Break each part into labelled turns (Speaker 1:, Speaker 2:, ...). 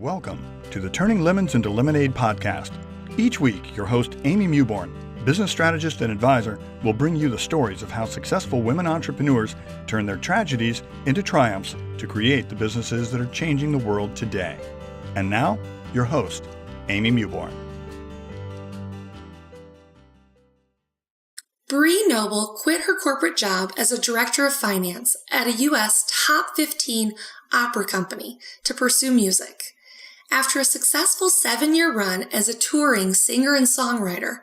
Speaker 1: Welcome to the Turning Lemons into Lemonade podcast. Each week, your host, Amy Mewborn, business strategist and advisor, will bring you the stories of how successful women entrepreneurs turn their tragedies into triumphs to create the businesses that are changing the world today. And now, your host, Amy Mewborn.
Speaker 2: Bree Noble quit her corporate job as a director of finance at a U.S. top 15 opera company to pursue music. After a successful 7-year run as a touring singer and songwriter,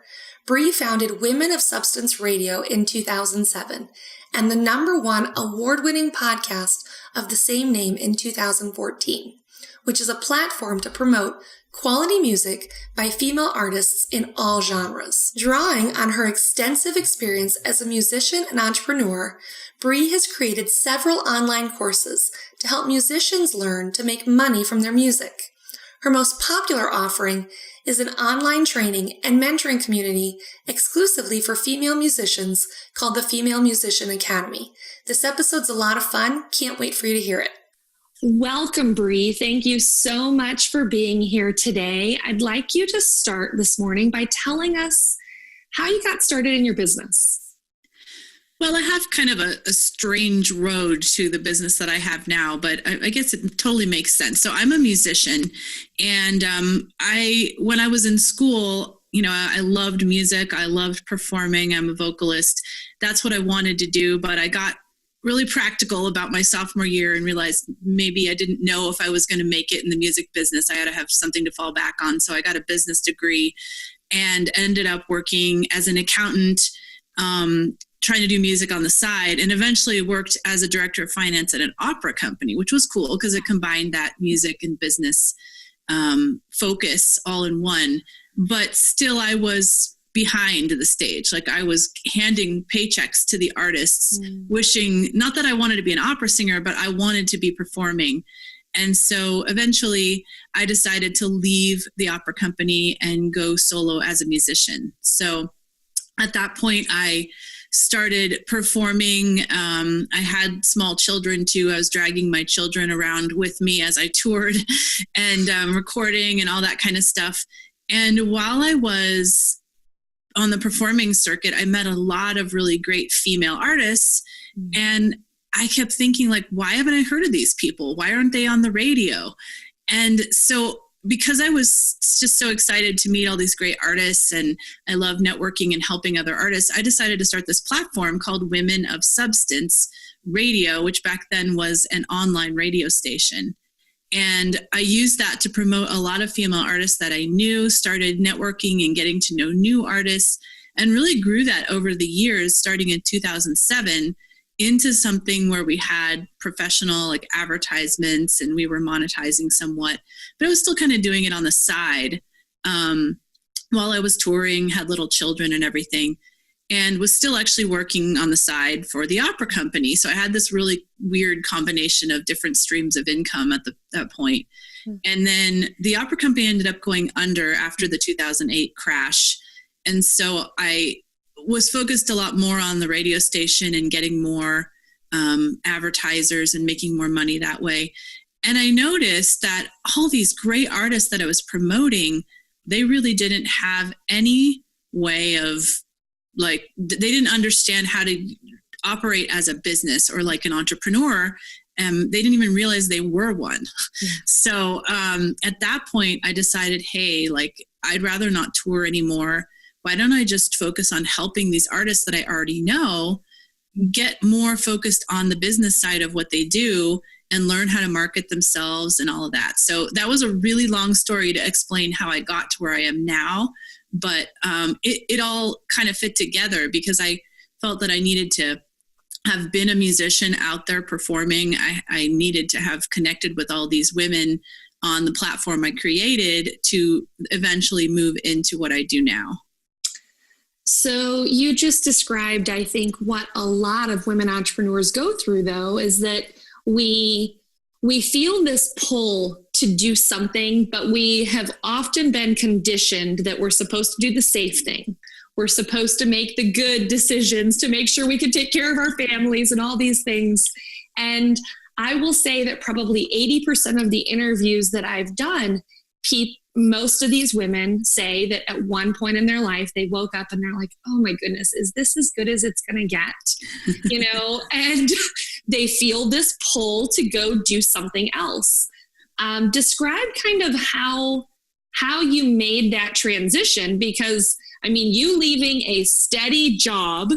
Speaker 2: Bree founded Women of Substance Radio in 2007 and the #1 award-winning podcast of the same name in 2014, which is a platform to promote quality music by female artists in all genres. Drawing on her extensive experience as a musician and entrepreneur, Bree has created several online courses to help musicians learn to make money from their music. Her most popular offering is an online training and mentoring community exclusively for female musicians called the Female Musician Academy. This episode's a lot of fun. Can't wait for you to hear it.
Speaker 3: Welcome, Bree. Thank you so much for being here today. I'd like you to start this morning by telling us how you got started in your business.
Speaker 4: Well, I have kind of a strange road to the business that I have now, but I guess it totally makes sense. So I'm a musician, and when I was in school, I loved music. I loved performing. I'm a vocalist. That's what I wanted to do, but I got really practical about my sophomore year and realized maybe I didn't know if I was going to make it in the music business. I had to have something to fall back on. So I got a business degree and ended up working as an accountant, trying to do music on the side, and eventually worked as a director of finance at an opera company, which was cool because it combined that music and business focus all in one. But still, I was behind the stage. Like, I was handing paychecks to the artists, wishing, not that I wanted to be an opera singer, but I wanted to be performing. And so eventually I decided to leave the opera company and go solo as a musician. So at that point, I started performing. I had small children too. I was dragging my children around with me as I toured and recording and all that kind of stuff. And while I was on the performing circuit, I met a lot of really great female artists. And I kept thinking, like, why haven't I heard of these people? Why aren't they on the radio? And so because I was just so excited to meet all these great artists and I love networking and helping other artists, I decided to start this platform called Women of Substance Radio, which back then was an online radio station. And I used that to promote a lot of female artists that I knew, started networking and getting to know new artists, and really grew that over the years, starting in 2007, into something where we had professional advertisements and we were monetizing somewhat, but I was still kind of doing it on the side while I was touring, had little children and everything, and was still actually working on the side for the opera company. So I had this really weird combination of different streams of income at that point. And then the opera company ended up going under after the 2008 crash. And so I was focused a lot more on the radio station and getting more advertisers and making more money that way. And I noticed that all these great artists that I was promoting, they really didn't have any way of, they didn't understand how to operate as a business or like an entrepreneur. They didn't even realize they were one. Yeah. So at that point, I decided, hey, I'd rather not tour anymore. Why don't I just focus on helping these artists that I already know get more focused on the business side of what they do and learn how to market themselves and all of that. So that was a really long story to explain how I got to where I am now. But it all kind of fit together because I felt that I needed to have been a musician out there performing. I needed to have connected with all these women on the platform I created to eventually move into what I do now.
Speaker 3: So you just described, I think, what a lot of women entrepreneurs go through, though, is that we feel this pull to do something, but we have often been conditioned that we're supposed to do the safe thing. We're supposed to make the good decisions to make sure we can take care of our families and all these things. And I will say that probably 80% of the interviews that I've done, most of these women say that at one point in their life, they woke up and they're like, oh my goodness, is this as good as it's going to get? And they feel this pull to go do something else. Describe kind of how you made that transition, because you leaving a steady job,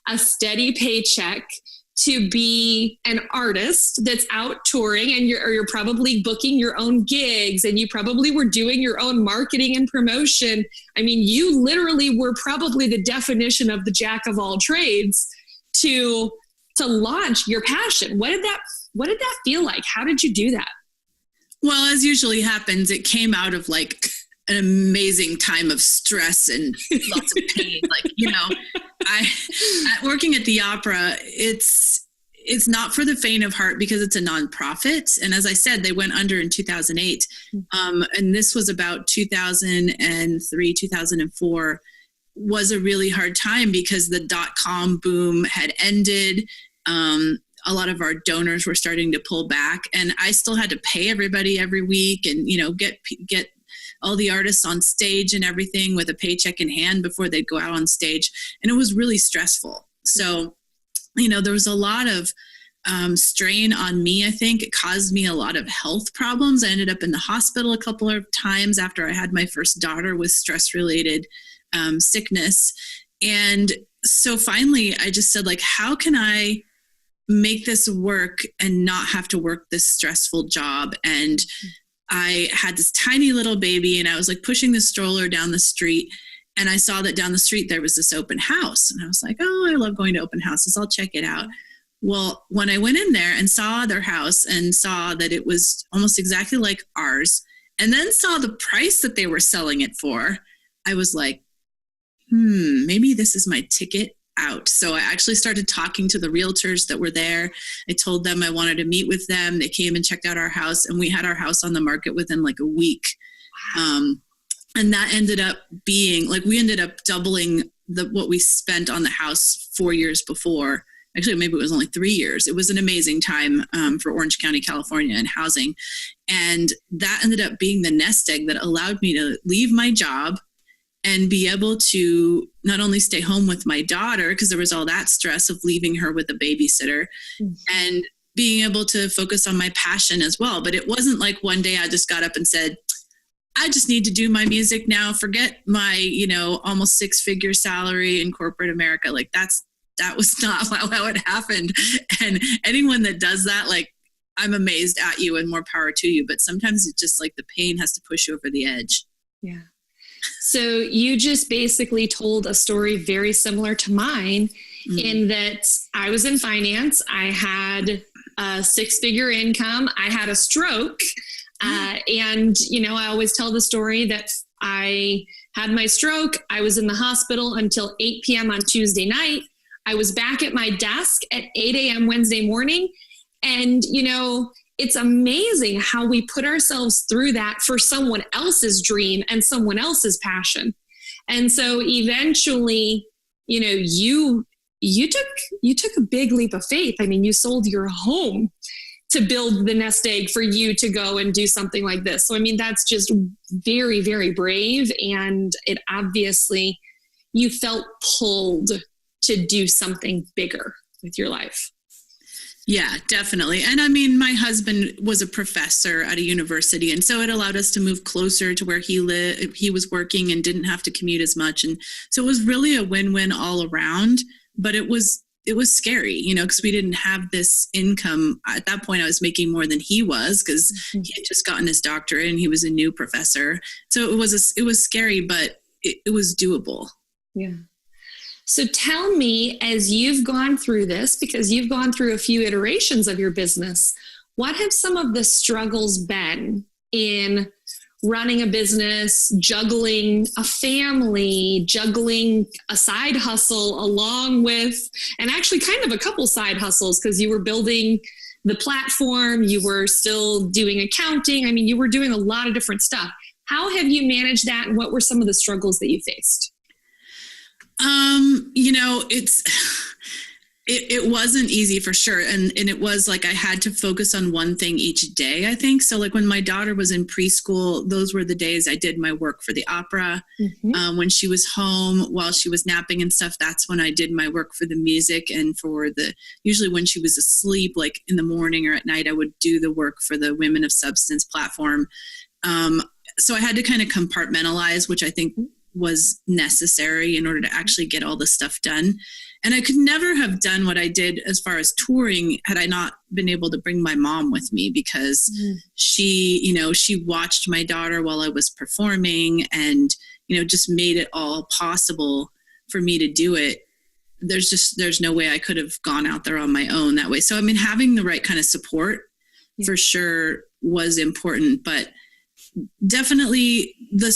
Speaker 3: a steady paycheck, to be an artist that's out touring, and you're probably booking your own gigs, and you probably were doing your own marketing and promotion. You literally were probably the definition of the jack of all trades to launch your passion. What did that feel like? How did you do that?
Speaker 4: Well, as usually happens, it came out of like an amazing time of stress and lots of pain. Working at the opera, it's not for the faint of heart because it's a nonprofit. And as I said, they went under in 2008. And this was about 2003, 2004 was a really hard time because the .com boom had ended. A lot of our donors were starting to pull back, and I still had to pay everybody every week and, get all the artists on stage and everything with a paycheck in hand before they'd go out on stage. And it was really stressful. So, there was a lot of strain on me. I think it caused me a lot of health problems. I ended up in the hospital a couple of times after I had my first daughter with stress-related sickness. And so finally I just said, how can I make this work and not have to work this stressful job? And I had this tiny little baby, and I was pushing the stroller down the street, and I saw that down the street there was this open house, and I was like, oh, I love going to open houses. I'll check it out. Well, when I went in there and saw their house and saw that it was almost exactly like ours, and then saw the price that they were selling it for, I was like, maybe this is my ticket out. So I actually started talking to the realtors that were there. I told them I wanted to meet with them. They came and checked out our house, and we had our house on the market within a week. Wow. And that ended up being we ended up doubling what we spent on the house 4 years before. Actually, maybe it was only 3 years. It was an amazing time for Orange County, California, and housing. And that ended up being the nest egg that allowed me to leave my job and be able to not only stay home with my daughter, because there was all that stress of leaving her with a babysitter, and being able to focus on my passion as well. But it wasn't like one day I just got up and said, I just need to do my music now. Forget my, almost 6-figure salary in corporate America. That was not how it happened. And anyone that does that, I'm amazed at you and more power to you. But sometimes it's just the pain has to push you over the edge. Yeah.
Speaker 3: So you just basically told a story very similar to mine, in that I was in finance. I had a 6-figure income. I had a stroke. And, I always tell the story that I had my stroke. I was in the hospital until 8 p.m. on Tuesday night. I was back at my desk at 8 a.m. Wednesday morning. And, it's amazing how we put ourselves through that for someone else's dream and someone else's passion. And so eventually, you took a big leap of faith. You sold your home to build the nest egg for you to go and do something like this. So, that's just very, very brave. And it obviously, you felt pulled to do something bigger with your life.
Speaker 4: Yeah, definitely. And my husband was a professor at a university, and so it allowed us to move closer to where he lived. He was working and didn't have to commute as much. And so it was really a win-win all around, but it was scary, because we didn't have this income. At that point, I was making more than he was, because he had just gotten his doctorate and he was a new professor. So it was scary, but it was doable.
Speaker 3: Yeah. So tell me, as you've gone through this, because you've gone through a few iterations of your business, what have some of the struggles been in running a business, juggling a family, juggling a side hustle along with, and actually kind of a couple side hustles, because you were building the platform, you were still doing accounting. You were doing a lot of different stuff. How have you managed that, and what were some of the struggles that you faced?
Speaker 4: It wasn't easy for sure. And it was like I had to focus on one thing each day, I think. So like when my daughter was in preschool, those were the days I did my work for the opera. Mm-hmm. When she was home while she was napping and stuff, that's when I did my work for the music. And usually when she was asleep, like in the morning or at night, I would do the work for the Women of Substance platform. So I had to kind of compartmentalize, which I think was necessary in order to actually get all this stuff done. And I could never have done what I did as far as touring had I not been able to bring my mom with me, because she watched my daughter while I was performing and, just made it all possible for me to do it. There's no way I could have gone out there on my own that way. So, I mean, having the right kind of support for sure was important, but definitely the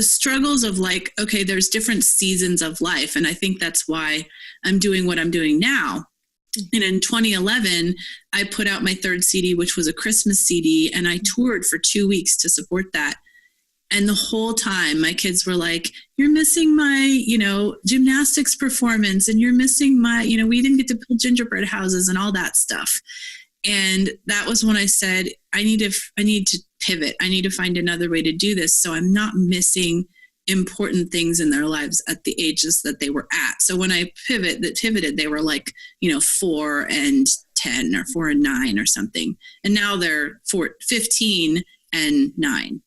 Speaker 4: struggles of like, okay, there's different seasons of life. And I think that's why I'm doing what I'm doing now. And in 2011, I put out my third CD, which was a Christmas CD, and I toured for 2 weeks to support that. And the whole time my kids were like, you're missing my, gymnastics performance, and you're missing my, we didn't get to build gingerbread houses and all that stuff. And that was when I said, I need to pivot. I need to find another way to do this, so I'm not missing important things in their lives at the ages that they were at. So when I pivoted, they were like, 4 and 10 or 4 and 9 or something. And now they're 15 and 9.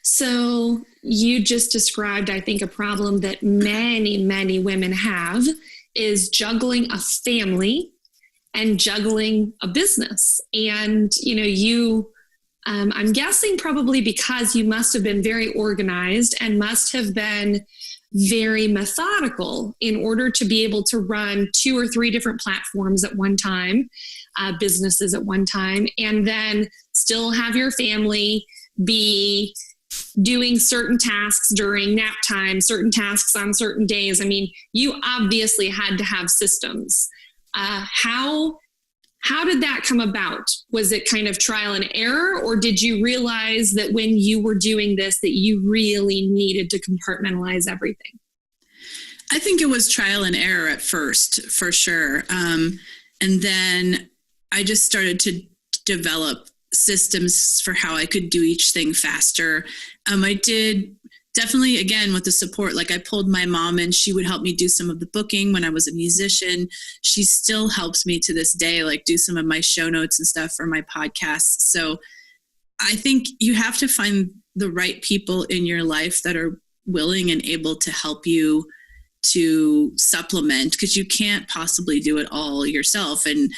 Speaker 3: So you just described, I think, a problem that many, many women have is juggling a family and juggling a business. And, I'm guessing probably because you must have been very organized and must have been very methodical in order to be able to run 2 or 3 different platforms at one time, businesses at one time, and then still have your family be doing certain tasks during nap time, certain tasks on certain days. I mean, you obviously had to have systems. How did that come about? Was it kind of trial and error, or did you realize that when you were doing this that you really needed to compartmentalize everything?
Speaker 4: I think it was trial and error at first, for sure. And then I just started to develop systems for how I could do each thing faster. I did definitely, again, with the support, like I pulled my mom in. She would help me do some of the booking when I was a musician. She still helps me to this day, like do some of my show notes and stuff for my podcasts. So I think you have to find the right people in your life that are willing and able to help you to supplement, because you can't possibly do it all yourself. And,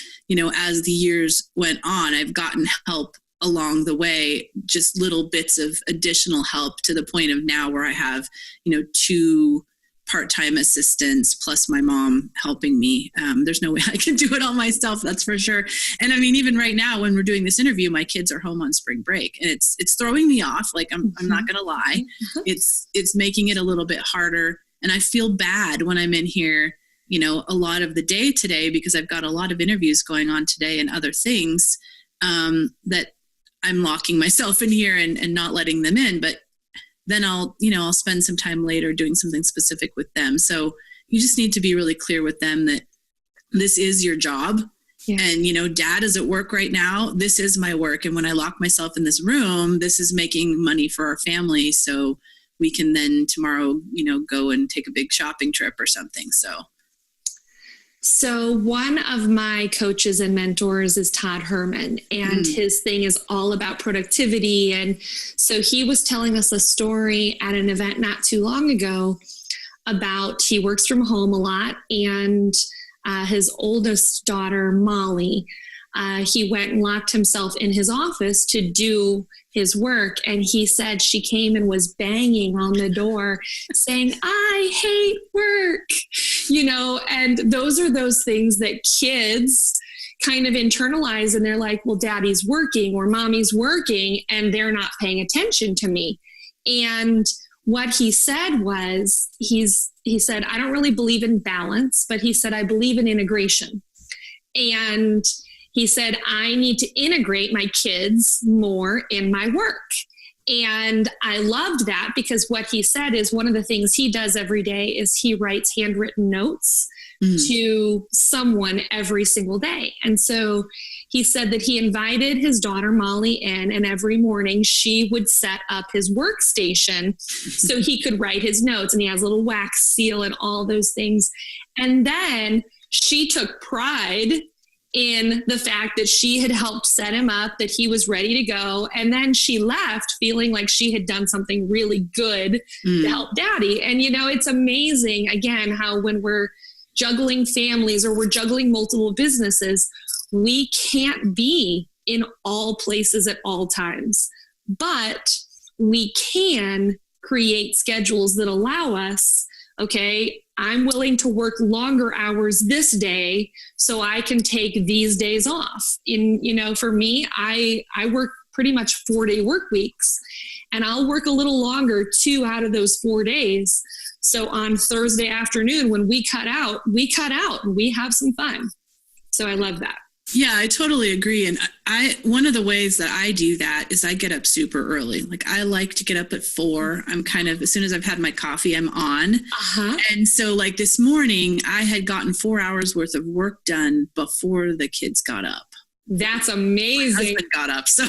Speaker 4: as the years went on, I've gotten help along the way, just little bits of additional help to the point of now where I have, 2 part-time assistants plus my mom helping me. There's no way I can do it all myself, that's for sure. And I mean, even right now when we're doing this interview, my kids are home on spring break, and it's throwing me off. Like I'm not going to lie. It's making it a little bit harder. And I feel bad when I'm in here, a lot of the day today, because I've got a lot of interviews going on today and other things, that I'm locking myself in here and not letting them in. But then I'll spend some time later doing something specific with them. So you just need to be really clear with them that this is your job. Yeah. And, dad is at work right now. This is my work. And when I lock myself in this room, this is making money for our family. So we can then tomorrow, go and take a big shopping trip or something.
Speaker 3: So one of my coaches and mentors is Todd Herman, and his thing is all about productivity. And so he was telling us a story at an event not too long ago about he works from home a lot, and his oldest daughter, Molly, he went and locked himself in his office to do his work. And he said she came and was banging on the door saying, I hate work, and those are those things that kids kind of internalize, and they're like, well, daddy's working or mommy's working and they're not paying attention to me. And what he said was, he said, I don't really believe in balance, but he said, I believe in integration. And he said, I need to integrate my kids more in my work. And I loved that because what he said is one of the things he does every day is he writes handwritten notes to someone every single day. And so he said that he invited his daughter Molly in, and every morning she would set up his workstation so he could write his notes, and he has a little wax seal and all those things. And then she took pride in the fact that she had helped set him up, that he was ready to go. And then she left feeling like she had done something really good to help Daddy. And, it's amazing, again, how when we're juggling families or we're juggling multiple businesses, we can't be in all places at all times, but we can create schedules that allow us, okay, I'm willing to work longer hours this day so I can take these days off. For me, I work pretty much 4-day work weeks, and I'll work a little longer 2 out of those 4 days. So on Thursday afternoon, when we cut out and we have some fun. So I love that.
Speaker 4: Yeah, I totally agree. And one of the ways that I do that is I get up super early. Like I like to get up at 4. I'm kind of, as soon as I've had my coffee, I'm on. And so like this morning, I had gotten 4 hours worth of work done before the kids got up.
Speaker 3: That's amazing.
Speaker 4: My husband got up. So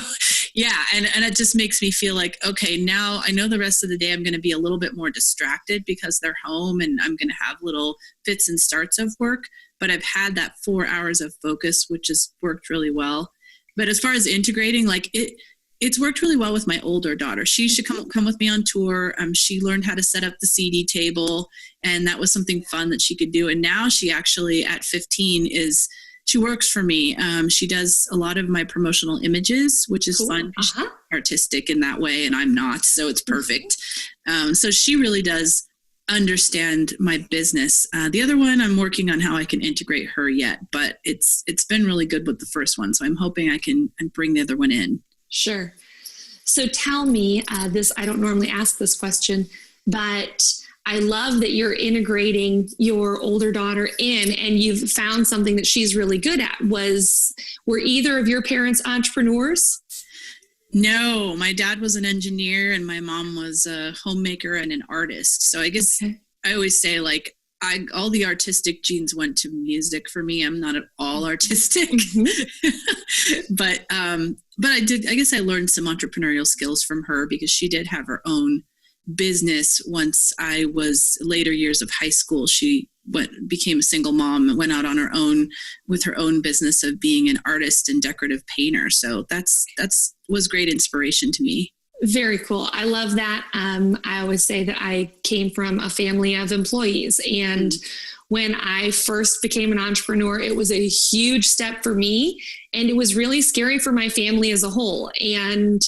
Speaker 4: yeah. And it just makes me feel like, okay, now I know the rest of the day I'm going to be a little bit more distracted because they're home and I'm going to have little fits and starts of work. But I've had that 4 hours of focus, which has worked really well. But as far as integrating, like it's worked really well with my older daughter. She should come with me on tour. She learned how to set up the CD table, and that was something fun that she could do. And now she actually, at 15, she works for me. She does a lot of my promotional images, which is fun. She's artistic in that way, and I'm not, so it's perfect. So she really does understand my business. The other one, I'm working on how I can integrate her yet, but it's been really good with the first one. So I'm hoping I can bring the other one in.
Speaker 3: Sure. So tell me this, I don't normally ask this question, but I love that you're integrating your older daughter in and you've found something that she's really good at. Were either of your parents entrepreneurs?
Speaker 4: No, my dad was an engineer and my mom was a homemaker and an artist. So I guess I always say like all the artistic genes went to music for me. I'm not at all artistic, but I guess I learned some entrepreneurial skills from her because she did have her own business. Once I was later years of high school, she became a single mom and went out on her own with her own business of being an artist and decorative painter. So that's was great inspiration to me.
Speaker 3: Very cool. I love that. I always say that I came from a family of employees, and when I first became an entrepreneur, it was a huge step for me, and it was really scary for my family as a whole. And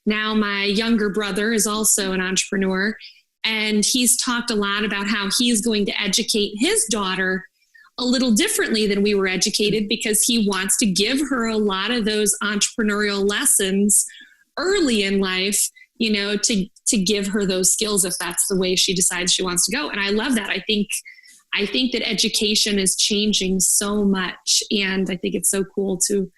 Speaker 3: now my younger brother is also an entrepreneur, and he's talked a lot about how he's going to educate his daughter a little differently than we were educated, because he wants to give her a lot of those entrepreneurial lessons early in life, to give her those skills if that's the way she decides she wants to go. And I love that. I think that education is changing so much, and I think it's so cool to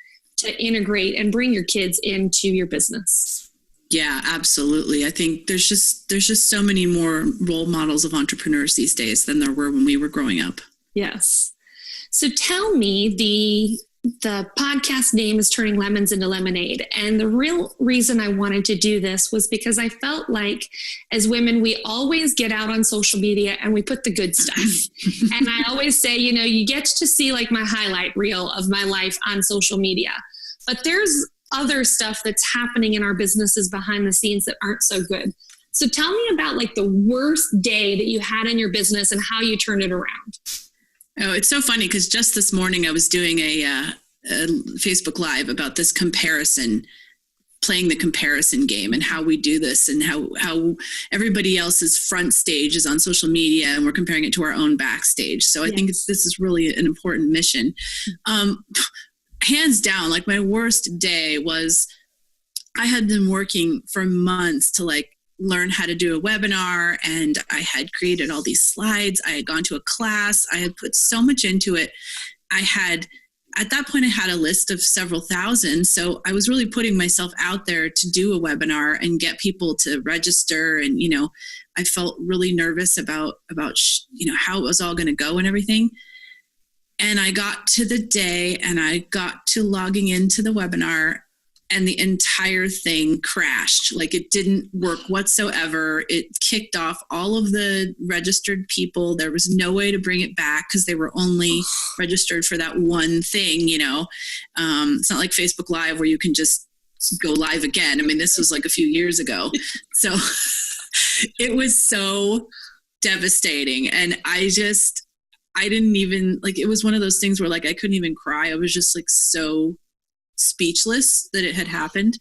Speaker 3: integrate and bring your kids into your business.
Speaker 4: Yeah, absolutely. I think there's just so many more role models of entrepreneurs these days than there were when we were growing up.
Speaker 3: Yes. So tell me, the podcast name is Turning Lemons into Lemonade. And the real reason I wanted to do this was because I felt like as women, we always get out on social media and we put the good stuff. And I always say, you get to see like my highlight reel of my life on social media, but there's other stuff that's happening in our businesses behind the scenes that aren't so good. So tell me about like the worst day that you had in your business and how you turned it around.
Speaker 4: Oh, it's so funny because just this morning I was doing a Facebook Live about this playing the comparison game and how we do this and how everybody else's front stage is on social media and we're comparing it to our own backstage. So I think this is really an important mission. Hands down, like my worst day was I had been working for months to like learn how to do a webinar, and I had created all these slides. I had gone to a class. I had put so much into it. I had at that point I had a list of several thousand. So I was really putting myself out there to do a webinar and get people to register. And, I felt really nervous about how it was all going to go and everything. And I got to the day and I got to logging into the webinar, and the entire thing crashed. Like, it didn't work whatsoever. It kicked off all of the registered people. There was no way to bring it back because they were only registered for that one thing, It's not like Facebook Live where you can just go live again. I mean, this was like a few years ago. So it was so devastating. And I didn't even, like, it was one of those things where, like, I couldn't even cry. I was just like so speechless that it had happened.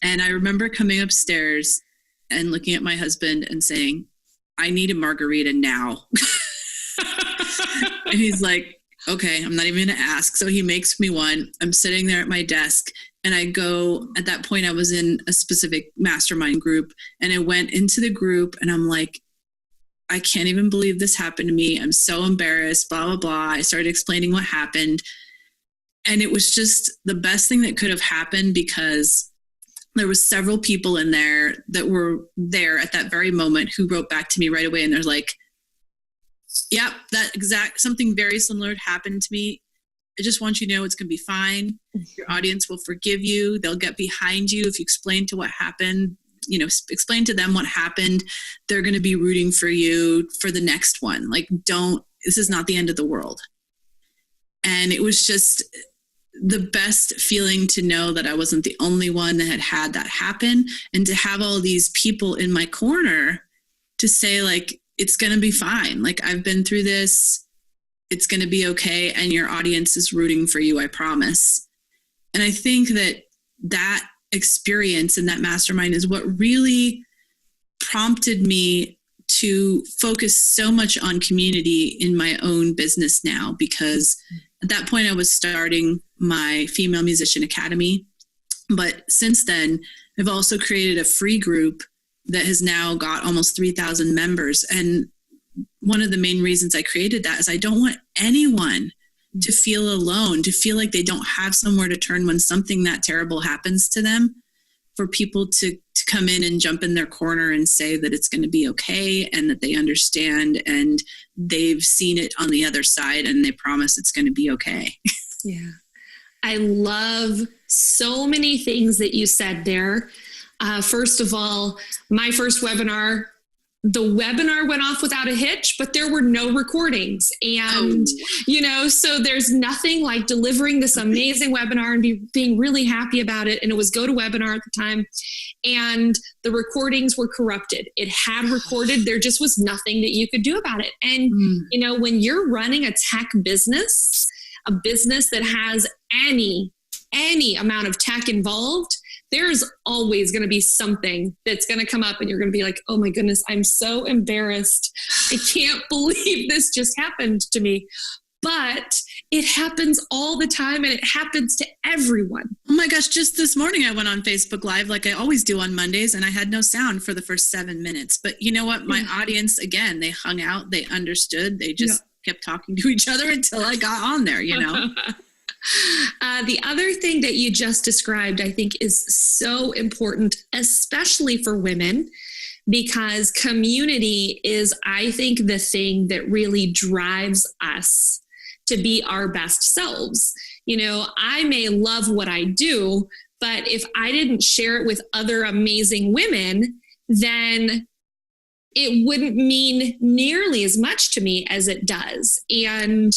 Speaker 4: And I remember coming upstairs and looking at my husband and saying, I need a margarita now. And he's like, okay, I'm not even going to ask. So he makes me one. I'm sitting there at my desk, and I go, at that point I was in a specific mastermind group, and I went into the group and I'm like, I can't even believe this happened to me. I'm so embarrassed, blah, blah, blah. I started explaining what happened. And it was just the best thing that could have happened, because there was several people in there that were there at that very moment who wrote back to me right away. And they're like, yep, something very similar happened to me. I just want you to know it's going to be fine. Your audience will forgive you. They'll get behind you if you explain to what happened. Explain to them what happened. They're going to be rooting for you for the next one. Like, this is not the end of the world. And it was just the best feeling to know that I wasn't the only one that had that happen, and to have all these people in my corner to say, like, it's going to be fine. Like, I've been through this. It's going to be okay. And your audience is rooting for you, I promise. And I think that experience in that mastermind is what really prompted me to focus so much on community in my own business now, because at that point I was starting my Female Musician Academy. But since then, I've also created a free group that has now got almost 3,000 members. And one of the main reasons I created that is I don't want anyone to feel alone, to feel like they don't have somewhere to turn when something that terrible happens to them, for people to come in and jump in their corner and say that it's going to be okay, and that they understand and they've seen it on the other side and they promise it's going to be okay.
Speaker 3: Yeah. I love so many things that you said there. First of all, my first webinar, the webinar went off without a hitch, but there were no recordings. And, so there's nothing like delivering this amazing webinar and being really happy about it. And it was GoToWebinar at the time. And the recordings were corrupted. It had recorded. There just was nothing that you could do about it. And, when you're running a tech business, a business that has any amount of tech involved, there's always going to be something that's going to come up and you're going to be like, oh my goodness, I'm so embarrassed. I can't believe this just happened to me. But it happens all the time, and it happens to everyone.
Speaker 4: Oh my gosh, just this morning I went on Facebook Live like I always do on Mondays, and I had no sound for the first 7 minutes. But you know what? My audience, again, they hung out, they understood, they just kept talking to each other until I got on there,
Speaker 3: The other thing that you just described, I think, is so important, especially for women, because community is, I think, the thing that really drives us to be our best selves. I may love what I do, but if I didn't share it with other amazing women, then it wouldn't mean nearly as much to me as it does. And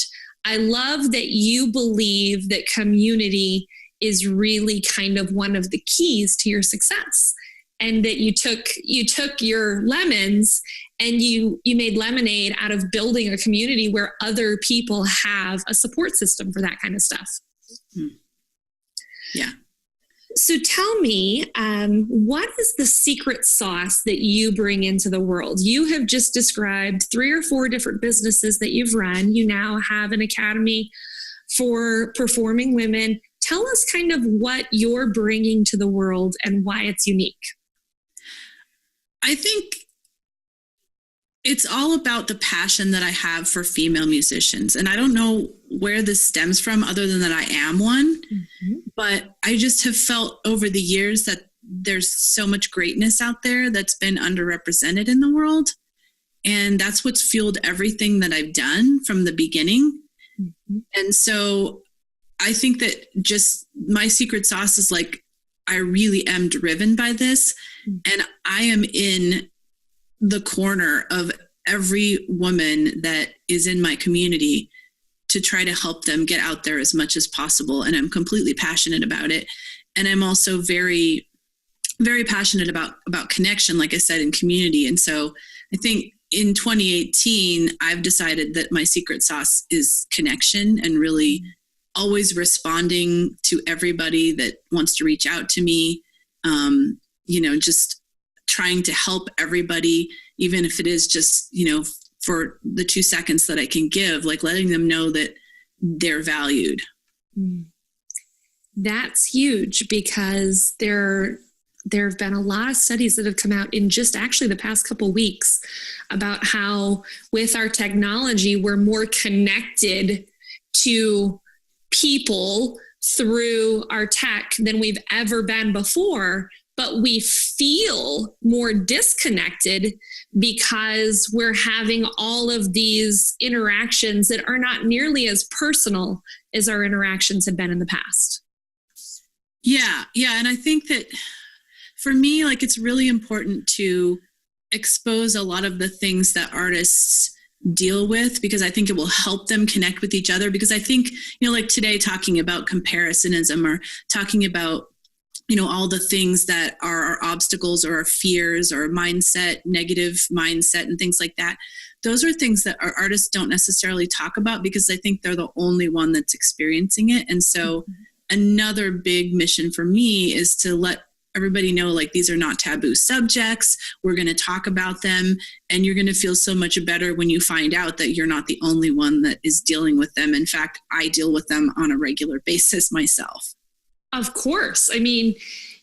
Speaker 3: I love that you believe that community is really kind of one of the keys to your success, and that you took your lemons and you made lemonade out of building a community where other people have a support system for that kind of stuff.
Speaker 4: Yeah.
Speaker 3: So tell me, what is the secret sauce that you bring into the world? You have just described 3 or 4 different businesses that you've run. You now have an academy for performing women. Tell us kind of what you're bringing to the world and why it's unique.
Speaker 4: I think It's all about the passion that I have for female musicians. And I don't know where this stems from other than that I am one, but I just have felt over the years that there's so much greatness out there that's been underrepresented in the world. And that's what's fueled everything that I've done from the beginning. And so I think that just my secret sauce is like, I really am driven by this. And I am in the corner of every woman that is in my community to try to help them get out there as much as possible. And I'm completely passionate about it. And I'm also very, very passionate about connection, like I said, in community. And so I think in 2018, I've decided that my secret sauce is connection and really always responding to everybody that wants to reach out to me. Just trying to help everybody, even if it is just, for the 2 seconds that I can give, like letting them know that they're valued.
Speaker 3: That's huge, because there have been a lot of studies that have come out in just actually the past couple of weeks about how with our technology, we're more connected to people through our tech than we've ever been before, but we feel more disconnected because we're having all of these interactions that are not nearly as personal as our interactions have been in the past.
Speaker 4: Yeah. And I think that for me, like, it's really important to expose a lot of the things that artists deal with, because I think it will help them connect with each other. Because I think, like today, talking about comparisonism or talking about, all the things that are our obstacles or our fears or mindset, negative mindset and things like that. Those are things that our artists don't necessarily talk about because I think they're the only one that's experiencing it. And so another big mission for me is to let everybody know, like, these are not taboo subjects. We're going to talk about them, and you're going to feel so much better when you find out that you're not the only one that is dealing with them. In fact, I deal with them on a regular basis myself.
Speaker 3: Of course. I mean,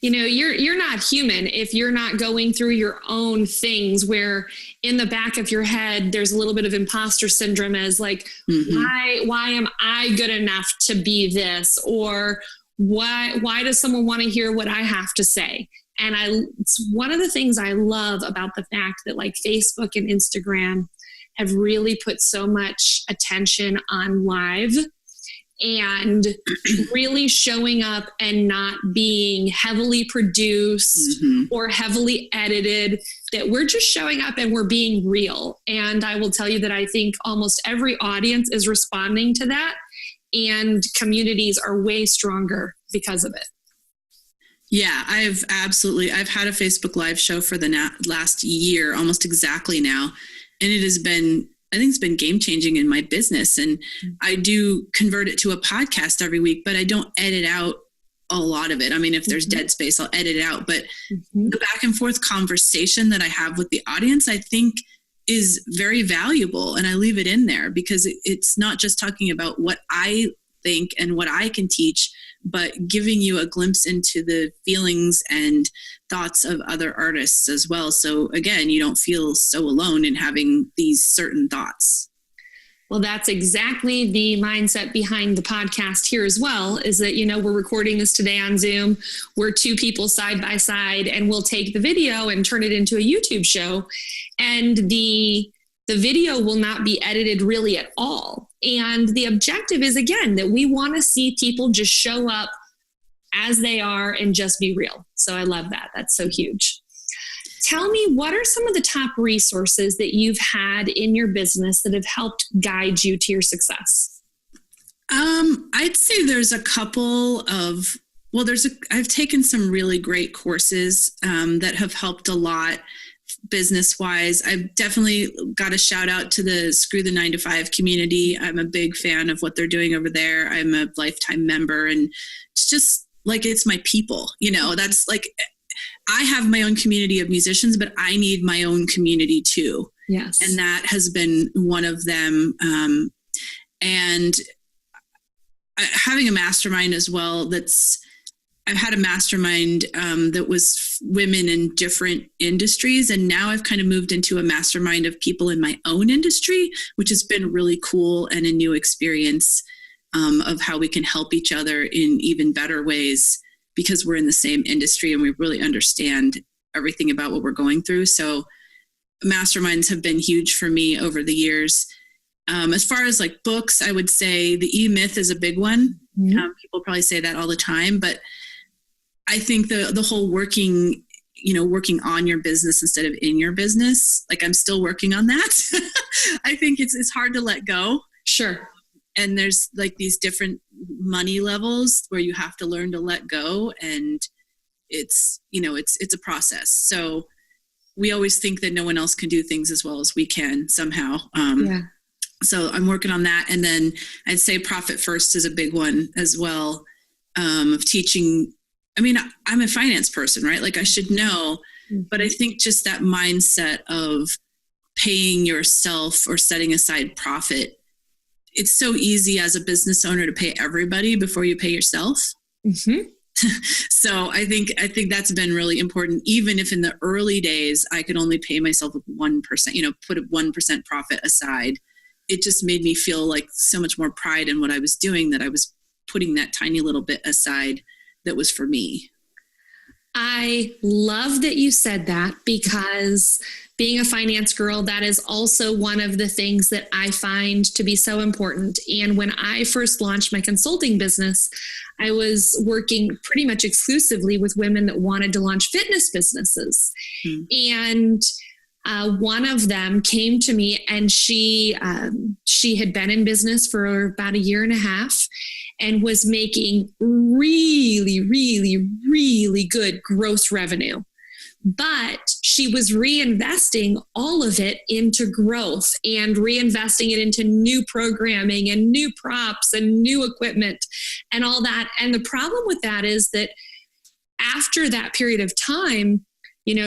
Speaker 3: you're not human if you're not going through your own things where in the back of your head, there's a little bit of imposter syndrome as like, why am I good enough to be this? Or why does someone want to hear what I have to say? And it's one of the things I love about the fact that like Facebook and Instagram have really put so much attention on live and really showing up and not being heavily produced or heavily edited, that we're just showing up and we're being real. And I will tell you that I think almost every audience is responding to that, and communities are way stronger because of it.
Speaker 4: Yeah, I've had a Facebook Live show for the last year, almost exactly now. And I think it's been game-changing in my business. And I do convert it to a podcast every week, but I don't edit out a lot of it. I mean, if there's dead space, I'll edit it out. But the back and forth conversation that I have with the audience, I think is very valuable. And I leave it in there because it's not just talking about what I think and what I can teach, but giving you a glimpse into the feelings and thoughts of other artists as well. So again, you don't feel so alone in having these certain thoughts.
Speaker 3: Well, that's exactly the mindset behind the podcast here as well, is that, we're recording this today on Zoom. We're two people side by side, and we'll take the video and turn it into a YouTube show. And the video will not be edited really at all. And the objective is, again, that we want to see people just show up as they are and just be real. So I love that. That's so huge. Tell me, what are some of the top resources that you've had in your business that have helped guide you to your success?
Speaker 4: I'd say there's a couple of, I've taken some really great courses that have helped a lot business-wise. I've definitely got a shout out to the Screw the 9-to-5 community. I'm a big fan of what they're doing over there. I'm a lifetime member, and it's just like, it's my people, that's like, I have my own community of musicians, but I need my own community too.
Speaker 3: Yes.
Speaker 4: And that has been one of them. And having a mastermind as well, I've had a mastermind that was women in different industries. And now I've kind of moved into a mastermind of people in my own industry, which has been really cool and a new experience of how we can help each other in even better ways because we're in the same industry and we really understand everything about what we're going through. So masterminds have been huge for me over the years. As far as like books, I would say the E-Myth is a big one. Mm-hmm. People probably say that all the time, but I think the whole working on your business instead of in your business, like I'm still working on that. I think it's hard to let go.
Speaker 3: Sure.
Speaker 4: And there's like these different money levels where you have to learn to let go. And it's a process. So we always think that no one else can do things as well as we can somehow. So I'm working on that. And then I'd say profit first is a big one as well, of teaching. I mean, I'm a finance person, right? Like I should know, but I think just that mindset of paying yourself or setting aside profit, it's so easy as a business owner to pay everybody before you pay yourself. Mm-hmm. So I think that's been really important. Even if in the early days, I could only pay myself with 1%, put a 1% profit aside. It just made me feel like so much more pride in what I was doing, that I was putting that tiny little bit aside that was for me.
Speaker 3: I love that you said that, because being a finance girl, that is also one of the things that I find to be so important. And when I first launched my consulting business, I was working pretty much exclusively with women that wanted to launch fitness businesses. And one of them came to me, and she had been in business for about a year and a half and was making really, really, really good gross revenue. But she was reinvesting all of it into growth and reinvesting it into new programming and new props and new equipment and all that. And the problem with that is that after that period of time,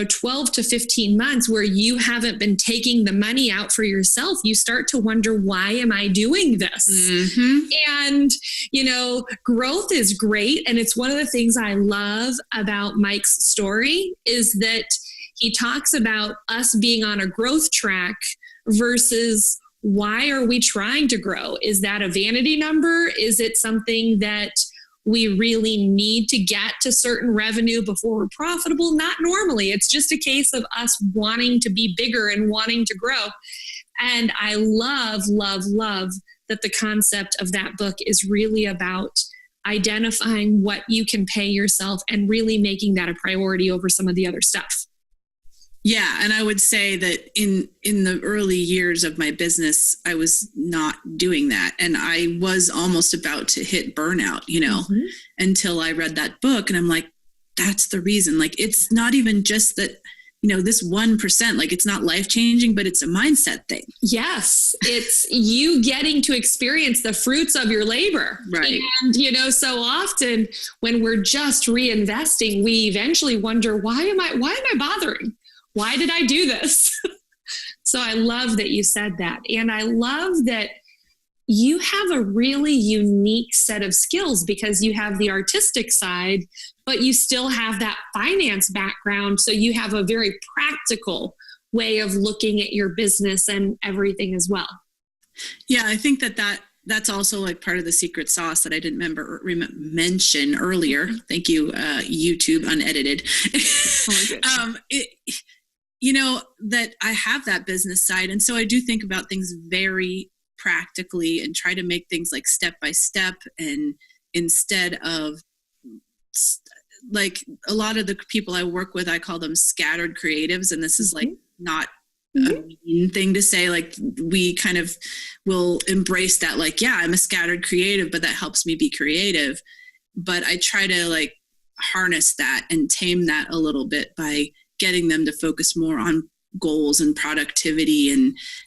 Speaker 3: 12 to 15 months where you haven't been taking the money out for yourself, you start to wonder, why am I doing this? Mm-hmm. And, growth is great. And it's one of the things I love about Mike's story is that he talks about us being on a growth track versus why are we trying to grow? Is that a vanity number? Is it something that we really need to get to certain revenue before we're profitable? Not normally. It's just a case of us wanting to be bigger and wanting to grow. And I love, love, love that the concept of that book is really about identifying what you can pay yourself and really making that a priority over some of the other stuff.
Speaker 4: Yeah. And I would say that in the early years of my business, I was not doing that. And I was almost about to hit burnout, until I read that book. And I'm like, that's the reason. Like, it's not even just that, this 1%, like it's not life-changing, but it's a mindset thing.
Speaker 3: Yes. It's you getting to experience the fruits of your labor.
Speaker 4: Right.
Speaker 3: And, so often when we're just reinvesting, we eventually wonder, why am I bothering? Why did I do this? So I love that you said that. And I love that you have a really unique set of skills because you have the artistic side, but you still have that finance background. So you have a very practical way of looking at your business and everything as well.
Speaker 4: Yeah, I think that's also like part of the secret sauce that I didn't mention earlier. Thank you, YouTube unedited. That I have that business side. And so I do think about things very practically and try to make things like step by step. And instead of like a lot of the people I work with, I call them scattered creatives. And this is like not a mean thing to say. Like we kind of will embrace that. Like, yeah, I'm a scattered creative, but that helps me be creative. But I try to like harness that and tame that a little bit by getting them to focus more on goals and productivity.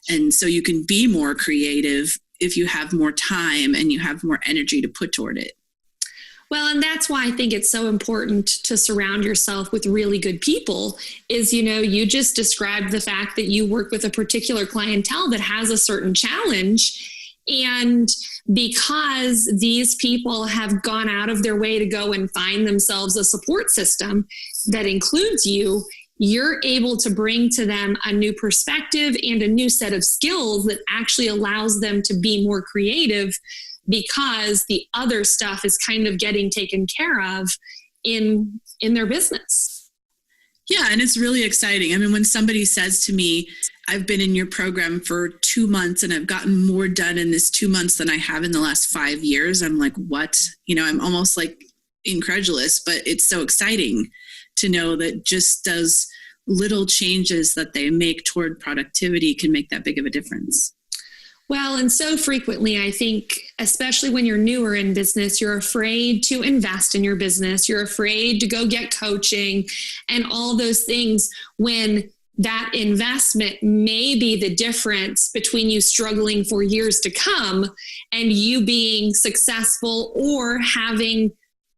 Speaker 4: And so you can be more creative if you have more time and you have more energy to put toward it.
Speaker 3: Well, and that's why I think it's so important to surround yourself with really good people is, you just described the fact that you work with a particular clientele that has a certain challenge. And because these people have gone out of their way to go and find themselves a support system that includes you, you're able to bring to them a new perspective and a new set of skills that actually allows them to be more creative, because the other stuff is kind of getting taken care of in their business.
Speaker 4: Yeah, and it's really exciting. I mean, when somebody says to me, I've been in your program for 2 months and I've gotten more done in this 2 months than I have in the last 5 years, I'm like, what? I'm almost like incredulous, but it's so exciting to know that just those little changes that they make toward productivity can make that big of a difference.
Speaker 3: Well, and so frequently, I think, especially when you're newer in business, you're afraid to invest in your business. You're afraid to go get coaching and all those things, when that investment may be the difference between you struggling for years to come and you being successful or having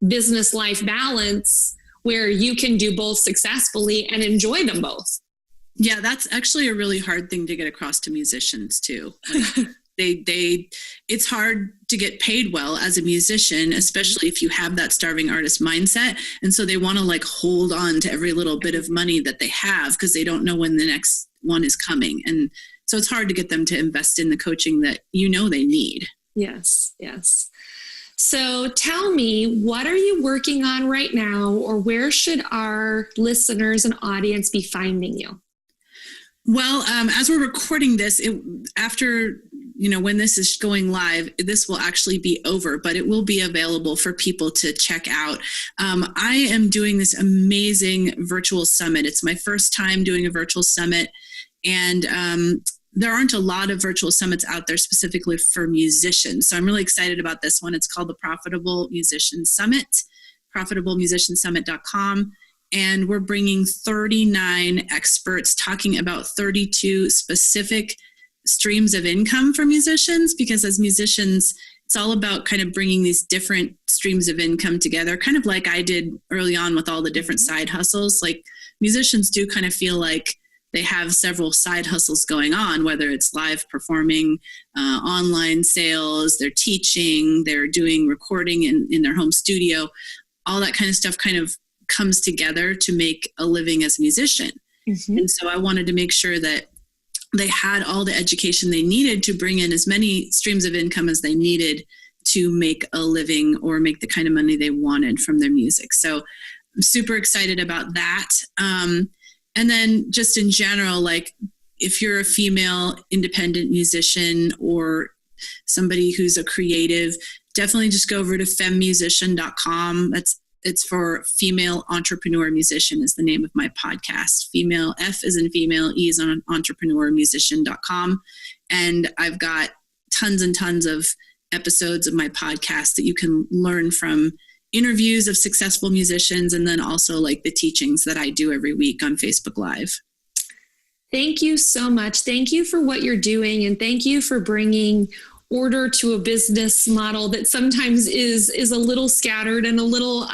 Speaker 3: business life balance where you can do both successfully and enjoy them both.
Speaker 4: Yeah, that's actually a really hard thing to get across to musicians too. Like it's hard to get paid well as a musician, especially if you have that starving artist mindset. And so they want to like hold on to every little bit of money that they have because they don't know when the next one is coming. And so it's hard to get them to invest in the coaching that they need.
Speaker 3: Yes, yes. So tell me, what are you working on right now, or where should our listeners and audience be finding you?
Speaker 4: Well, as we're recording this, after when this is going live, this will actually be over, but it will be available for people to check out. I am doing this amazing virtual summit. It's my first time doing a virtual summit, and there aren't a lot of virtual summits out there specifically for musicians. So I'm really excited about this one. It's called the Profitable Musician Summit, profitablemusiciansummit.com. And we're bringing 39 experts talking about 32 specific streams of income for musicians, because as musicians, it's all about kind of bringing these different streams of income together, kind of like I did early on with all the different side hustles. Like musicians do kind of feel like they have several side hustles going on, whether it's live performing, online sales, they're teaching, they're doing recording in their home studio, all that kind of stuff kind of comes together to make a living as a musician. Mm-hmm. And so I wanted to make sure that they had all the education they needed to bring in as many streams of income as they needed to make a living or make the kind of money they wanted from their music. So I'm super excited about that. And then just in general, like if you're a female independent musician or somebody who's a creative, definitely just go over to femmusician.com. It's for female entrepreneur musician is the name of my podcast. Female, F as in female, E is on entrepreneurmusician.com. And I've got tons and tons of episodes of my podcast that you can learn from interviews of successful musicians, and then also like the teachings that I do every week on Facebook Live.
Speaker 3: Thank you so much. Thank you for what you're doing, and thank you for bringing order to a business model that sometimes is a little scattered and a little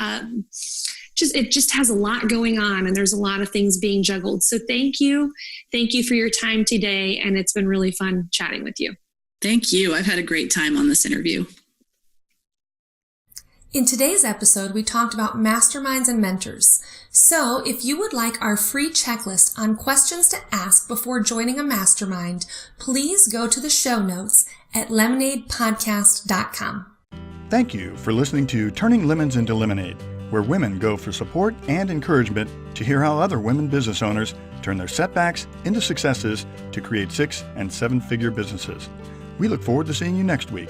Speaker 3: it just has a lot going on, and there's a lot of things being juggled. So thank you for your time today, and it's been really fun chatting with you.
Speaker 4: Thank you. I've had a great time on this interview.
Speaker 2: In today's episode, we talked about masterminds and mentors. So if you would like our free checklist on questions to ask before joining a mastermind, please go to the show notes at lemonadepodcast.com.
Speaker 1: Thank you for listening to Turning Lemons into Lemonade, where women go for support and encouragement to hear how other women business owners turn their setbacks into successes to create 6- and 7-figure businesses. We look forward to seeing you next week.